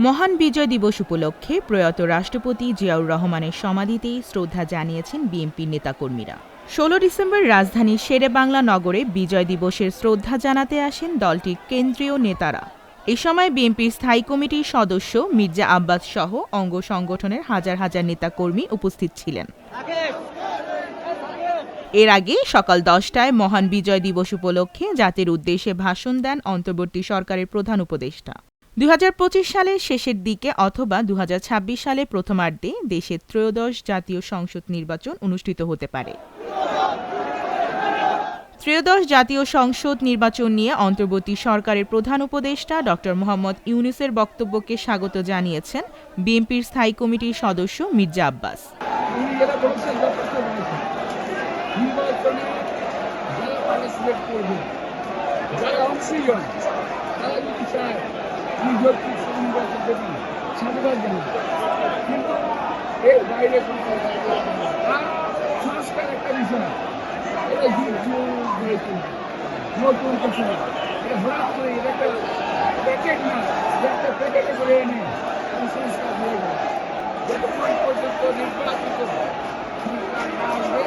মহান বিজয় দিবস উপলক্ষে প্রয়াত রাষ্ট্রপতি জিয়াউর রহমানের সমাধিতে শ্রদ্ধা জানিয়েছেন বিএনপির নেতাকর্মীরা। ১৬ ডিসেম্বর রাজধানীর শেরেবাংলা নগরে বিজয় দিবসের শ্রদ্ধা জানাতে আসেন দলটির কেন্দ্রীয় নেতারা। এ সময় বিএনপির স্থায়ী কমিটির সদস্য মির্জা আব্বাস সহ অঙ্গ সংগঠনের হাজার হাজার নেতাকর্মী উপস্থিত ছিলেন। এর আগে সকাল ১০টায় মহান বিজয় দিবস উপলক্ষে জাতির উদ্দেশ্যে ভাষণ দেন অন্তর্বর্তী সরকারের প্রধান উপদেষ্টা। ২০২৫ সালের শেষের দিকে অথবা ২০২৬ সালের প্রথমার্ধে দেশের ত্রয়োদশ জাতীয় সংসদ নির্বাচন অনুষ্ঠিত হতে পারে। ত্রয়োদশ জাতীয় সংসদ নির্বাচন নিয়ে অন্তর্বর্তী সরকারের প্রধান উপদেষ্টা ড. মোহাম্মদ ইউনূসের বক্তব্যকে স্বাগত জানিয়েছেন বিএনপির স্থায়ী কমিটির সদস্য মির্জা আব্বাস। নতুন কিছু হঠাৎ করে একটা প্যাকেট না একটা প্যাকেটে করে এনে সংস্কার হয়ে গেল। যতক্ষণ পর্যন্ত নির্বাচিত সরকার না আসবে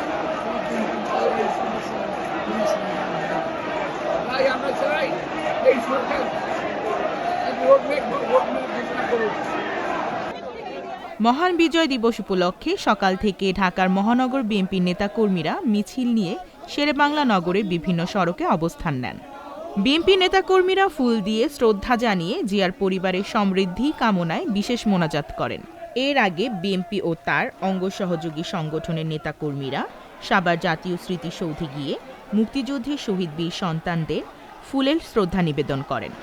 তাই আমরা চাই এই সরকার রোডম্যাপ ঘোষণা করুন। মহান বিজয় দিবস উপলক্ষে সকাল থেকে ঢাকার মহানগর বিএনপির নেতাকর্মীরা মিছিল নিয়ে শেরেবাংলা নগরের বিভিন্ন সড়কে অবস্থান নেন। বিএনপি নেতাকর্মীরা ফুল দিয়ে শ্রদ্ধা জানিয়ে জিয়ার পরিবারের সমৃদ্ধি কামনায় বিশেষ মোনাজাত করেন। এর আগে বিএনপি ও তার অঙ্গ সহযোগী সংগঠনের নেতাকর্মীরা সাভার জাতীয় স্মৃতিসৌধে গিয়ে মুক্তিযুদ্ধের শহীদ বীর সন্তানদের ফুলের শ্রদ্ধা নিবেদন করেন।